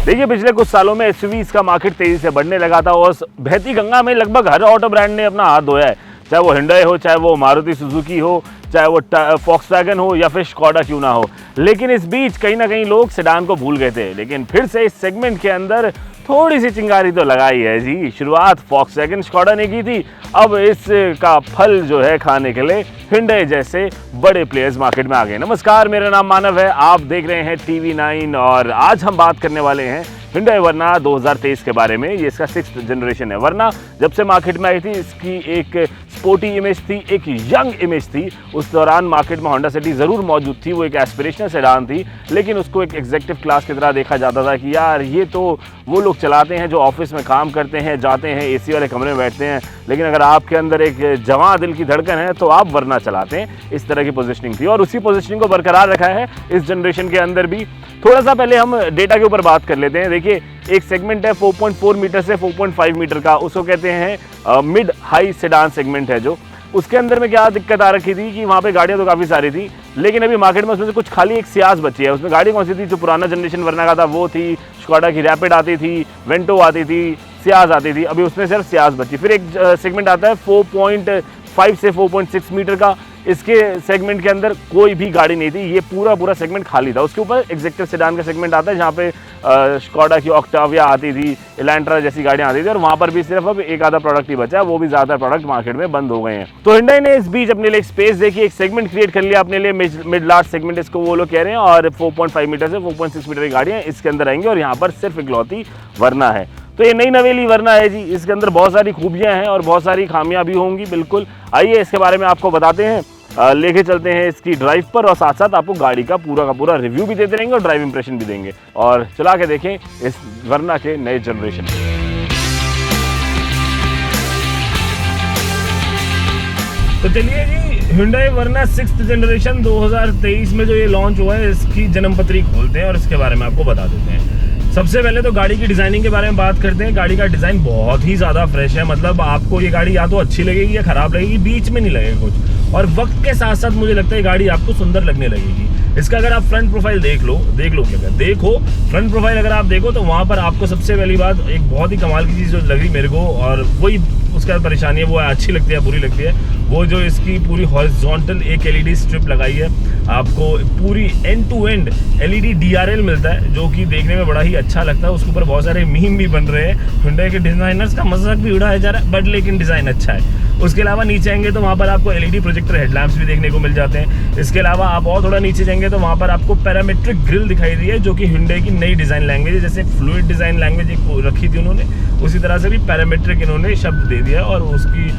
देखिए पिछले कुछ सालों में एसयूवीज का मार्केट तेजी से बढ़ने लगा था और बहती गंगा में लगभग हर ऑटो ब्रांड ने अपना हाथ धोया है, चाहे वो हिंडई हो, चाहे वो मारुति सुजुकी हो, चाहे वो फॉक्सवैगन हो या फिर स्कोडा क्यों ना हो। लेकिन इस बीच कहीं ना कहीं लोग सेडान को भूल गए थे, लेकिन फिर से इस सेगमेंट के अंदर थोड़ी सी चिंगारी तो लगाई है जी। शुरुआत फॉक्सवैगन स्कोडा ने की थी, अब इसका फल जो है खाने के लिए हिंडई जैसे बड़े प्लेयर्स मार्केट में आ गए। नमस्कार, मेरा नाम मानव है, आप देख रहे हैं TV9 और आज हम बात करने वाले हैं हिंडई वर्ना 2023 के बारे में। ये इसका 6th जनरेशन है। वर्ना जब से मार्केट में आई थी इसकी एक स्पोर्टी इमेज थी, एक यंग इमेज थी। उस दौरान मार्केट में होंडा सिटी ज़रूर मौजूद थी, वो एक एस्पिरेशनल सेडान थी, लेकिन उसको एक एग्जीक्यूटिव क्लास की तरह देखा जाता था कि यार ये तो वो लोग चलाते हैं जो ऑफिस में काम करते हैं, जाते हैं AC वाले कमरे में बैठते हैं, लेकिन अगर आपके अंदर एक जवां दिल की धड़कन है तो आप वर्ना चलाते हैं। इस तरह की पोजीशनिंग थी और उसी पोजीशनिंग को बरकरार रखा है इस जनरेशन के अंदर भी। थोड़ा सा पहले हम डेटा के ऊपर बात कर लेते हैं। देखिए एक सेगमेंट है 4.4 मीटर से 4.5 मीटर का, उसको कहते हैं मिड हाई सेडान सेगमेंट है। जो उसके अंदर में क्या दिक्कत आ रखी थी कि वहाँ पे गाड़ियाँ तो काफ़ी सारी थी, लेकिन अभी मार्केट में उसमें से कुछ खाली एक सियाज बची है। उसमें गाड़ी कौन सी थी? जो पुराना जनरेशन वर्ना का था वो थी, स्कोडा की रैपिड आती थी, वेंटो आती थी, सियाज आती थी, अभी उसमें सिर्फ सियाज बची। फिर एक सेगमेंट आता है 4.5 से 4.6 मीटर का, इसके सेगमेंट के अंदर कोई भी गाड़ी नहीं थी, ये पूरा सेगमेंट खाली था। उसके ऊपर एग्जीक्यूटिव सेडान का सेगमेंट आता है जहाँ पे स्कोडा की ऑक्टाविया आती थी, इलेंट्रा जैसी गाड़ियाँ आती थी, और वहाँ पर भी सिर्फ अब एक आधा प्रोडक्ट ही बचा है, वो भी ज़्यादा प्रोडक्ट मार्केट में बंद हो गए हैं। तो हिंडई ने इस बीच अपने लिए स्पेस देखी, एक सेगमेंट क्रिएट कर लिया अपने लिए, मिड लार्ज सेगमेंट इसको वो लोग कह रहे हैं, और 4.5 मीटर से 4.6 मीटर की गाड़ियाँ इसके अंदर आएंगी और यहाँ पर सिर्फ इकलौती वर्ना है। तो ये नई नवेली वर्ना है जी, इसके अंदर बहुत सारी खूबियाँ हैं और बहुत सारी खामियाँ भी होंगी। बिल्कुल, आइए इसके बारे में आपको बताते हैं, लेके चलते हैं इसकी ड्राइव पर, और साथ साथ आपको गाड़ी का पूरा रिव्यू भी देते रहेंगे और ड्राइव इंप्रेशन भी देंगे, और चला के देखें इस वर्ना के नए जनरेशन। तो चलिए जी, हिंडई वर्ना 6th जनरेशन 2023 में जो ये लॉन्च हुआ है, इसकी जन्मपत्री खोलते हैं और इसके बारे में आपको बता देते हैं। सबसे पहले तो गाड़ी की डिज़ाइनिंग के बारे में बात करते हैं। गाड़ी का डिज़ाइन बहुत ही ज़्यादा फ्रेश है, मतलब आपको ये गाड़ी या तो अच्छी लगेगी या ख़राब लगेगी, बीच में नहीं लगेगा कुछ। और वक्त के साथ साथ मुझे लगता है गाड़ी आपको सुंदर लगने लगेगी। इसका अगर आप फ्रंट प्रोफाइल देख लो क्या देखो फ्रंट प्रोफाइल अगर आप देखो तो वहाँ पर आपको सबसे पहली बात एक बहुत ही कमाल की चीज़ जो लगी मेरे को, और वही उसका परेशानी है, वो अच्छी लगती है बुरी लगती है, वो जो इसकी पूरी हॉरिजॉन्टल एक LED स्ट्रिप लगाई है। आपको पूरी end to end LED DRL मिलता है, जो कि देखने में बड़ा ही अच्छा लगता है। उसके ऊपर बहुत सारे मीम भी बन रहे हैं, हिंडई के डिजाइनर्स का मजाक भी उड़ाया जा रहा है, बट लेकिन डिज़ाइन अच्छा है। उसके अलावा नीचे आएंगे तो वहाँ पर आपको LED प्रोजेक्टर हेडलैम्प्स भी देखने को मिल जाते हैं। इसके अलावा आप और थोड़ा नीचे जाएंगे तो वहाँ पर आपको पैरामेट्रिक ग्रिल दिखाई दी है, जो कि हिंडई की नई डिज़ाइन लैंग्वेज है। जैसे फ्लूइड डिज़ाइन लैंग्वेज एक रखी थी उन्होंने, उसी तरह से भी पैरामेट्रिक इन्होंने शब्द दे दिया, और उसकी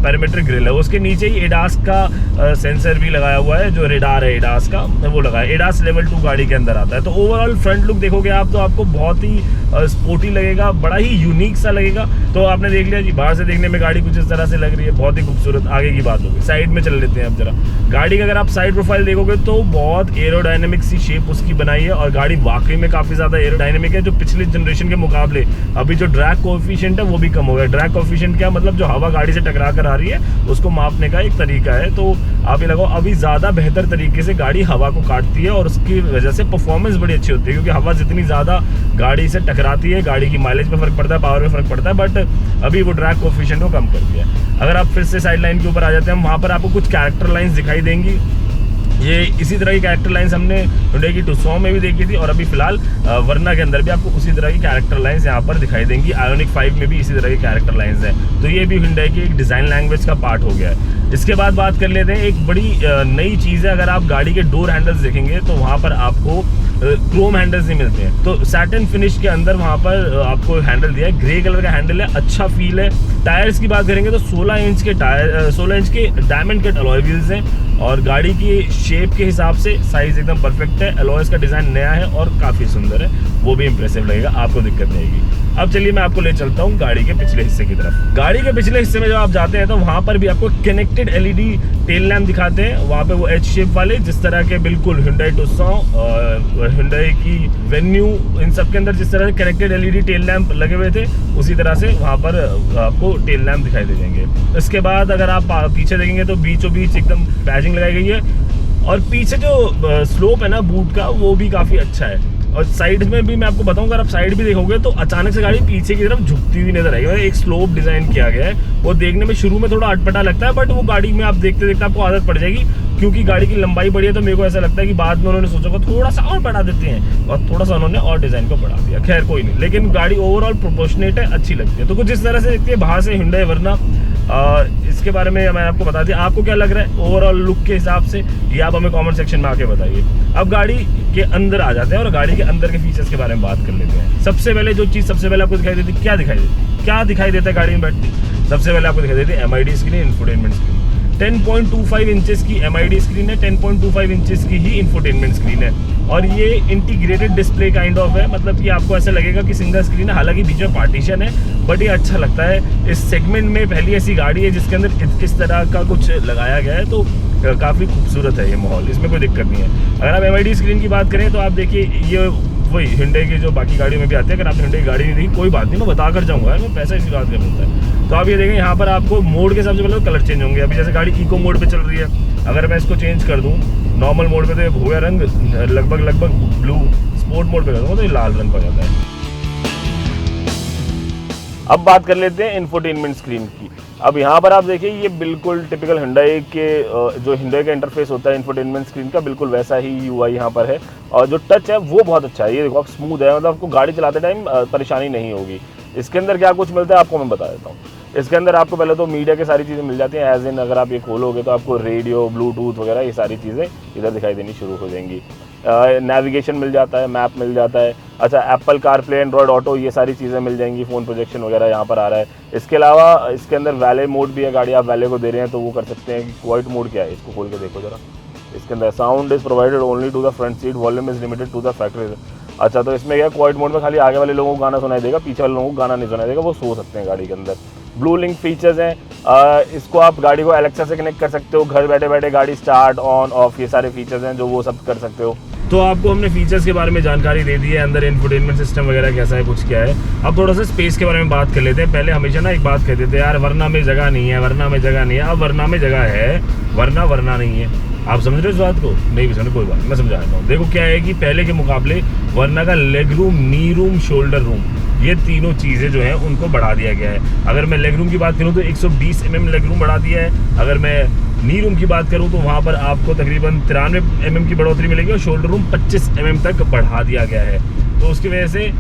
पैरामेट्रिक ग्रिल है। उसके नीचे ही एडास का सेंसर भी लगाया हुआ है, जो रेडार है एडास का, वो लगा है। एडास लेवल 2 गाड़ी के अंदर आता है। तो ओवरऑल फ्रंट लुक देखोगे आप तो आपको बहुत ही स्पोर्टी लगेगा, बड़ा ही यूनिक सा लगेगा। तो आपने देख लिया जी, बाहर से देखने में गाड़ी कुछ इस तरह से लग रही है, बहुत ही खूबसूरत। आगे की बात होगी, साइड में चल लेते हैं अब जरा। गाड़ी का अगर आप साइड प्रोफाइल देखोगे तो बहुत एरोडायनेमिक सी शेप उसकी बनाई है, और गाड़ी वाकई में काफ़ी ज़्यादा एरोडायनेमिक है, जो पिछले जनरेशन के मुकाबले अभी जो ड्रैग कोएफिशिएंट है वो भी कम हो गया। ड्रैग कोएफिशिएंट क्या मतलब, जो हवा गाड़ी से टकरा कर आ रही है उसको मापने का एक तरीका है। तो आप ये लगाओ अभी ज़्यादा बेहतर तरीके से गाड़ी हवा को काटती है, और उसकी वजह से परफॉर्मेंस बड़ी अच्छी होती है, क्योंकि हवा जितनी ज़्यादा गाड़ी से टकराती है, गाड़ी की माइलेज में फ़र्क पड़ता है, पावर में फ़र्क पड़ता है, बट अभी वो ड्रैग कोएफिशिएंट को कम कर दिया है। अगर आप फिर से साइड लाइन के ऊपर आ जाते हैं, वहाँ पर आपको कुछ कैरेक्टर लाइन्स दिखाई देंगी। ये इसी तरह की कैरेक्टर लाइन्स हमने हिंडई की टुक्सॉन में भी देखी थी, और अभी फिलहाल वर्ना के अंदर भी आपको उसी तरह की कैरेक्टर लाइन्स यहाँ पर दिखाई देंगी। आयोनिक 5 में भी इसी तरह की कैरेक्टर लाइन्स हैं। तो ये भी हिंडई की एक डिज़ाइन लैंग्वेज का पार्ट हो गया है। इसके बाद बात कर लेते हैं, एक बड़ी नई चीज़ है, अगर आप गाड़ी के डोर हैंडल्स देखेंगे तो वहाँ पर आपको क्रोम हैंडल्स नहीं मिलते हैं। तो सैटिन फिनिश के अंदर वहाँ पर आपको हैंडल दिया है, ग्रे कलर का हैंडल है, अच्छा फील है। टायर्स की बात करेंगे तो 16 इंच के टायर, 16 इंच के डायमंड कट अलॉय व्हील्स हैं, और गाड़ी की शेप के हिसाब से साइज एकदम परफेक्ट है। अलॉयस का डिज़ाइन नया है और काफ़ी सुंदर है, वो भी इंप्रेसिव लगेगा, आपको दिक्कत नहीं आएगी। अब चलिए मैं आपको ले चलता हूँ गाड़ी के पिछले हिस्से की तरफ। गाड़ी के पिछले हिस्से में जब आप जाते हैं तो वहाँ पर भी आपको कनेक्टेड LED टेल लैम्प दिखाते हैं। वहाँ पे वो H शेप वाले, जिस तरह के बिल्कुल हिंडई टुक्सॉन, हिंडई की वेन्यू, इन सब के अंदर जिस तरह से कनेक्टेड LED टेल लैम्प लगे हुए थे, उसी तरह से वहाँ पर आपको टेल लैम्प दिखाई दे जाएंगे। इसके बाद अगर आप पीछे देखेंगे तो बीचों बीच एकदम बैजिंग लगाई गई है, और पीछे जो स्लोप है ना बूट का, वो भी काफ़ी अच्छा है। और साइड में भी मैं आपको बताऊं, अगर आप साइड भी देखोगे तो अचानक से गाड़ी पीछे की तरफ झुकती हुई नजर आएगी। एक स्लोप डिजाइन किया गया है, वो देखने में शुरू में थोड़ा अटपटा लगता है, बट वो गाड़ी में आप देखते देखते आपको आदत पड़ जाएगी, क्योंकि गाड़ी की लंबाई बढ़ी है। तो मेरे को ऐसा लगता है कि बाद में उन्होंने सोचा को थोड़ा सा और बढ़ा देते हैं, और थोड़ा सा उन्होंने और डिजाइन को बढ़ा दिया। खैर कोई नहीं, लेकिन गाड़ी ओवरऑल प्रोपोर्शनेट है, अच्छी लगती है। तो कुछ इस तरह से देखती है बाहर से Hyundai Verna। इसके बारे में मैंने आपको बता दिया। आपको क्या लग रहा है ओवरऑल लुक के हिसाब से, ये आप हमें कमेंट सेक्शन में आके बताइए। अब गाड़ी के अंदर आ जाते हैं और गाड़ी के अंदर के फीचर्स के बारे में बात कर लेते हैं। सबसे पहले जो चीज़ सबसे पहले आपको दिखाई देती है, क्या दिखाई देता है गाड़ी में बैठती? सबसे पहले आपको दिखाई देती है MID screen, infotainment screen. 10.25 inches की MID स्क्रीन है, 10.25 इंचेस की ही इंफोटेनमेंट स्क्रीन है, और ये इंटीग्रेटेड डिस्प्ले काइंड ऑफ है। मतलब कि आपको ऐसा लगेगा कि सिंगल स्क्रीन है, हालांकि बीच में पार्टीशन है, बट ये अच्छा लगता है। इस सेगमेंट में पहली ऐसी गाड़ी है जिसके अंदर इस तरह का कुछ लगाया गया है, तो काफ़ी खूबसूरत है ये माहौल, इसमें कोई दिक्कत नहीं है। अगर आप MID स्क्रीन की बात करें तो आप देखिए, ये वही Hyundai की जो बाकी गाड़ियों में भी आती है। अगर आपने Hyundai की गाड़ी नहीं देखी, कोई बात नहीं, मैं बता कर जाऊँगा, मैं पैसा इसी बात का मिलता है। तो आप ये देखें, यहाँ पर आपको मोड के सबसे पहले कलर चेंज होंगे। अभी जैसे गाड़ी इको मोड पे चल रही है, अगर मैं इसको चेंज कर दूँ नॉर्मल मोड पे, तो ये हो गया रंग लगभग ब्लू। स्पोर्ट मोड पे कर दूँगा तो ये लाल रंग हो जाता है। अब बात कर लेते हैं इंफोटेनमेंट स्क्रीन की। अब यहाँ पर आप देखिए, ये बिल्कुल टिपिकल Hyundai के जो Hyundai का इंटरफेस होता है इंफोटेनमेंट स्क्रीन का, बिल्कुल वैसा ही UI यहाँ पर है, और जो टच है वो बहुत अच्छा है। ये देखो आप, स्मूथ है, मतलब आपको गाड़ी चलाते टाइम परेशानी नहीं होगी। इसके अंदर क्या कुछ मिलता है आपको मैं बता देता हूँ। इसके अंदर आपको पहले तो मीडिया की सारी चीज़ें मिल जाती हैं, एज इन अगर आप ये खोलोगे तो आपको रेडियो, ब्लूटूथ वगैरह ये सारी चीज़ें इधर दिखाई देनी शुरू हो जाएंगी। नेविगेशन मिल जाता है, मैप मिल जाता है। अच्छा, एप्पल कारप्ले, एंड्रॉयड ऑटो, ये सारी चीज़ें मिल जाएंगी। फ़ोन प्रोजेक्शन वगैरह यहाँ पर आ रहा है। इसके अलावा इसके अंदर वैले मोड भी है, गाड़ी आप वैले को दे रहे हैं तो वो कर सकते हैं। कि क्वाइट मोड क्या है, इसको खोल के देखो जरा। इसके अंदर sound is provided only to the front seat, volume is limited to the factory. अच्छा, तो इसमें क्या, क्वाइट मोड में खाली आगे वाले लोगों को गाना सुनाई देगा, पीछे वाले लोगों को गाना नहीं सुनाई देगा, वो सो सकते हैं गाड़ी के अंदर। ब्लू लिंक फीचर्स हैं, इसको आप गाड़ी को एलेक्सा से कनेक्ट कर सकते हो, घर बैठे बैठे गाड़ी स्टार्ट ऑन ऑफ, ये सारे फीचर्स हैं जो वो सब कर सकते हो। तो आपको हमने फीचर्स के बारे में जानकारी दे दी है, अंदर इंफोटेनमेंट सिस्टम वगैरह कैसा है, कुछ क्या है। अब थोड़ा सा स्पेस के बारे में बात कर लेते हैं। पहले हमेशा ना एक बात कहते थे, यार Verna में जगह नहीं है, Verna में जगह नहीं है। अब Verna में जगह है, Verna नहीं है। आप समझ रहे हो इस बात को? नहीं भी समझ, कोई बात, मैं समझाता हूँ। देखो क्या है कि पहले के मुकाबले Verna का लेग रूम, नी रूम, शोल्डर रूम, ये तीनों चीज़ें जो हैं उनको बढ़ा दिया गया है। अगर मैं लेग रूम की बात करूँ तो 120 mm लेग रूम बढ़ा दिया है। अगर मैं नी रूम की बात करूँ तो वहाँ पर आपको तकरीबन 93 mm की बढ़ोतरी मिलेगी, और शोल्डर रूम 25 mm तक बढ़ा दिया गया है। तो उसकी वजह से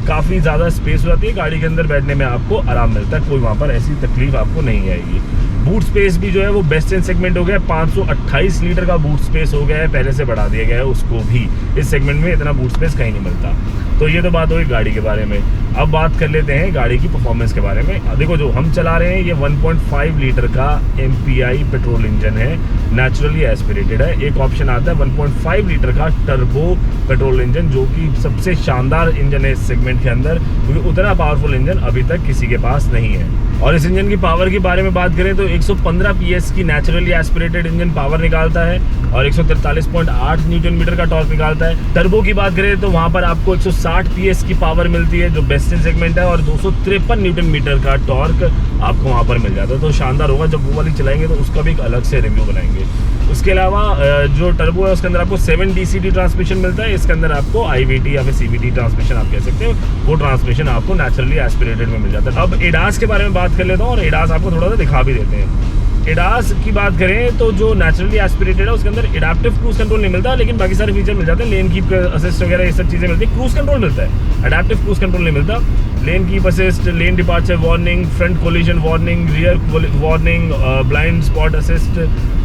काफ़ी ज़्यादा स्पेस हो जाती है, गाड़ी के अंदर बैठने में आपको आराम मिलता है, कोई वहाँ पर ऐसी तकलीफ आपको नहीं आएगी। बूट स्पेस भी जो है वो बेस्ट इन सेगमेंट हो गया है, 528 लीटर का बूट स्पेस हो गया है, पहले से बढ़ा दिया गया है उसको भी। इस सेगमेंट में इतना बूट स्पेस कहीं नहीं मिलता। तो ये तो बात होगी गाड़ी के बारे में। अब बात कर लेते हैं गाड़ी की परफॉर्मेंस के बारे में। देखो जो हम चला रहे हैं ये 1.5 लीटर का MPI पेट्रोल इंजन है, नेचुरली एस्पिरेटेड है। एक ऑप्शन आता है 1.5 लीटर का टर्बो पेट्रोल इंजन, जो कि सबसे शानदार इंजन है इस सेगमेंट के अंदर, क्योंकि उतना पावरफुल इंजन अभी तक किसी के पास नहीं है। और इस इंजन की पावर के बारे में बात करें तो 115 PS की नेचुरली एस्पिरेटेड इंजन पावर निकालता है, और 143.8 न्यूटन मीटर का टॉर्क निकालता है। टर्बो की बात करें तो वहाँ पर आपको 160 PS की पावर मिलती है, जो बेस्ट इन सेगमेंट है, और 253 न्यूटन मीटर का टॉर्क आपको वहाँ पर मिल जाता है। तो शानदार होगा, जब वो वाली चलाएंगे तो उसका भी एक अलग से रिव्यू बनाएंगे। उसके अलावा जो टर्बो है उसके अंदर आपको 7 DCT ट्रांसमिशन मिलता है। इसके अंदर आपको IVT या फिर CVT ट्रांसमिशन आप कह सकते हो, वो ट्रांसमिशन आपको नेचुरली एस्पिरेटेड में मिल जाता है। अब एडास के बारे में बात कर लेता हूँ, और एडास आपको थोड़ा सा दिखा भी देते हैं। एडास की बात करें तो जो नेचुरली एस्पिरेटेड है उसके अंदर एडाप्टिव क्रूज कंट्रोल नहीं मिलता, लेकिन बाकी सारे फीचर मिल जाते हैं। लेन कीप असिस्ट वगैरह ये सब चीज़ें मिलती है। क्रूज कंट्रोल मिलता है, एडाप्टिव क्रूज कंट्रोल नहीं मिलता। Lane keep assist, lane departure warning, front collision warning, rear warning, blind spot assist,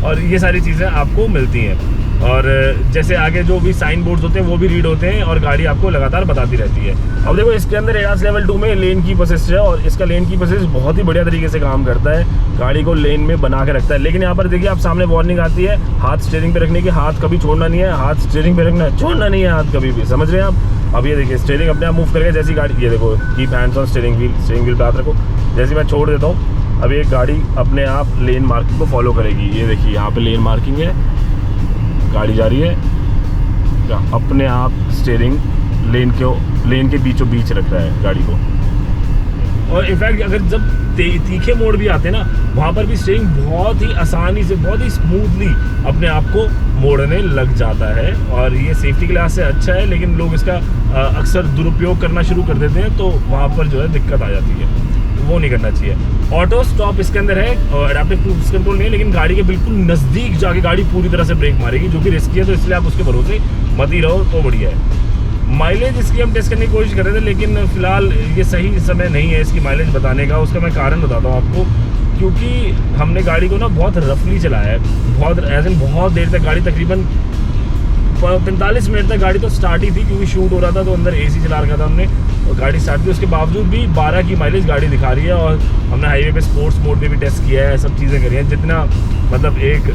और ये सारी चीज़ें आपको मिलती हैं। और जैसे आगे जो भी साइन बोर्ड्स होते हैं वो भी रीड होते हैं, और गाड़ी आपको लगातार बताती रहती है। अब देखो इसके अंदर एडास लेवल 2 में लेन कीप असिस्ट है, और इसका लेन कीप असिस्ट बहुत ही बढ़िया तरीके से काम करता है, गाड़ी को लेन में बना के रखता है। लेकिन यहाँ पर देखिए आप सामने वार्निंग आती है हाथ स्टीयरिंग पे रखने की, हाथ कभी छोड़ना नहीं है, हाथ स्टीयरिंग पे रखना है, छोड़ना नहीं है हाथ कभी भी, समझ रहे हैं आप। अब ये देखिए स्टीयरिंग अपने आप मूव करके, जैसी गाड़ी, ये देखो keep hands on steering wheel पे हाथ रखो, जैसे मैं छोड़ देता हूँ अब ये गाड़ी अपने आप लेन मार्किंग को फॉलो करेगी। ये देखिए यहाँ पे लेन मार्किंग है, गाड़ी जा रही है, अपने आप स्टीयरिंग लेन के बीचों बीच रख रहा है गाड़ी को। और इनफैक्ट अगर जब तीखे मोड़ भी आते हैं ना, वहाँ पर भी स्टीयरिंग बहुत ही आसानी से, बहुत ही स्मूथली अपने आप को मोड़ने लग जाता है। और ये सेफ्टी के लिहाज से अच्छा है, लेकिन लोग इसका अक्सर दुरुपयोग करना शुरू कर देते हैं, तो वहाँ पर जो है दिक्कत आ जाती है, वो नहीं करना चाहिए। ऑटो स्टॉप इसके अंदर है और एडेप्टिव क्रूज कंट्रोल नहीं है, लेकिन गाड़ी के बिल्कुल नज़दीक जाके गाड़ी पूरी तरह से ब्रेक मारेगी, जो कि रिस्की है, तो इसलिए आप उसके भरोसे मत ही रहो, तो बढ़िया है। माइलेज इसकी हम टेस्ट करने की कोशिश कर रहे थे, लेकिन फिलहाल ये सही समय नहीं है इसकी माइलेज बताने का। उसका मैं कारण बताता हूँ आपको, क्योंकि हमने गाड़ी को ना बहुत रफली चलाया है, बहुत देर तक गाड़ी, तकरीबन 45 मिनट तक गाड़ी तो स्टार्ट ही थी, क्योंकि शूट हो रहा था तो अंदर AC चला रखा था हमने, और गाड़ी स्टार्ट थी। उसके बावजूद भी 12 की माइलेज गाड़ी दिखा रही है। और हमने हाईवे पे स्पोर्ट्स मोड पे भी टेस्ट किया है, सब चीज़ें करी हैं, जितना मतलब एक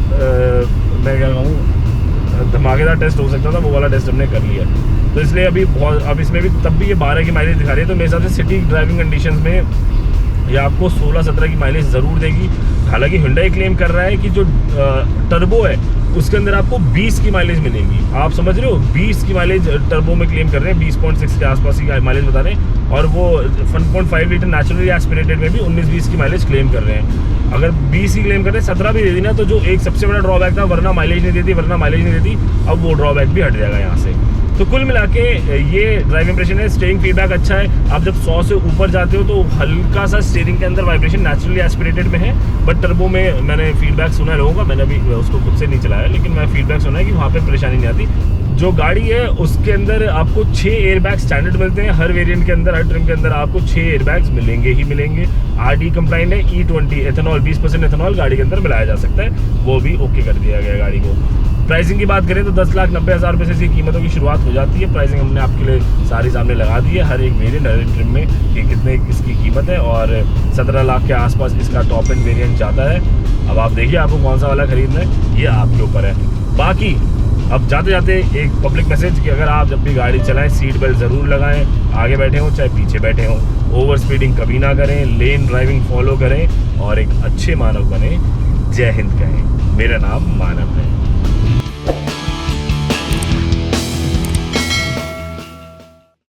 मैं क्या कहूँ धमाकेदार टेस्ट हो सकता था, वो वाला टेस्ट हमने कर लिया। तो इसलिए अब इसमें भी तब भी ये 12 की माइलेज दिखा रही है, तो मेरे हिसाब से सिटी ड्राइविंग कंडीशंस में ये आपको 16-17 की माइलेज ज़रूर देगी। हालांकि Hyundai क्लेम कर रहा है कि जो टर्बो है उसके अंदर आपको 20 की माइलेज मिलेगी। आप समझ रहे हो, 20 की माइलेज टर्बो में क्लेम कर रहे हैं, 20.6 के आसपास की माइलेज बता रहे हैं, और वो 1.5 लीटर नेचुरली एस्पिरेटेड में भी 19-20 की माइलेज क्लेम कर रहे हैं। अगर 20 ही क्लेम कर रहे हैं, 17 भी दे दी ना, तो जो एक सबसे बड़ा ड्रॉबैक था, वरना माइलेज नहीं देती, अब वो ड्रॉबैक भी हट जाएगा यहाँ से। तो कुल मिला के ये ड्राइव इंप्रेशन है। स्टीयरिंग फीडबैक अच्छा है। आप जब 100 से ऊपर जाते हो तो हल्का सा स्टीयरिंग के अंदर वाइब्रेशन नेचुरली एस्पिरेटेड में है, बट टर्बो में मैंने फीडबैक सुना है लोगों का, मैंने अभी उसको खुद से नहीं चलाया, लेकिन मैं फीडबैक सुना है कि वहाँ पे परेशानी नहीं आती। जो गाड़ी है उसके अंदर आपको 6 एयरबैग स्टैंडर्ड मिलते हैं, हर वेरिएंट के अंदर, हर ट्रिम के अंदर आपको 6 एयरबैग्स मिलेंगे ही मिलेंगे। RD कंप्लाइंट है, E20 एथेनॉल 20% एथेनॉल गाड़ी के अंदर मिलाया जा सकता है, वो भी ओके कर दिया गया गाड़ी को। प्राइसिंग की बात करें तो 10,90,000 रुपये से कीमतों की शुरुआत हो जाती है। प्राइसिंग हमने आपके लिए सारी सामने लगा दी है, हर एक वेरिएंट, हर एक ट्रिम में कि कितने इसकी कीमत है, और 17 लाख के आसपास इसका टॉप एंड वेरिएंट जाता है। अब आप देखिए आपको कौन सा वाला खरीदना है, ये आपके ऊपर है। बाकी अब जाते जाते एक पब्लिक मैसेज कि अगर आप जब भी गाड़ी चलाएं सीट बेल्ट ज़रूर लगाएं, आगे बैठे हों चाहे पीछे बैठे हों, ओवर स्पीडिंग कभी ना करें, लेन ड्राइविंग फॉलो करें और एक अच्छे मानव बने। जय हिंद कहें। मेरा नाम मानव है।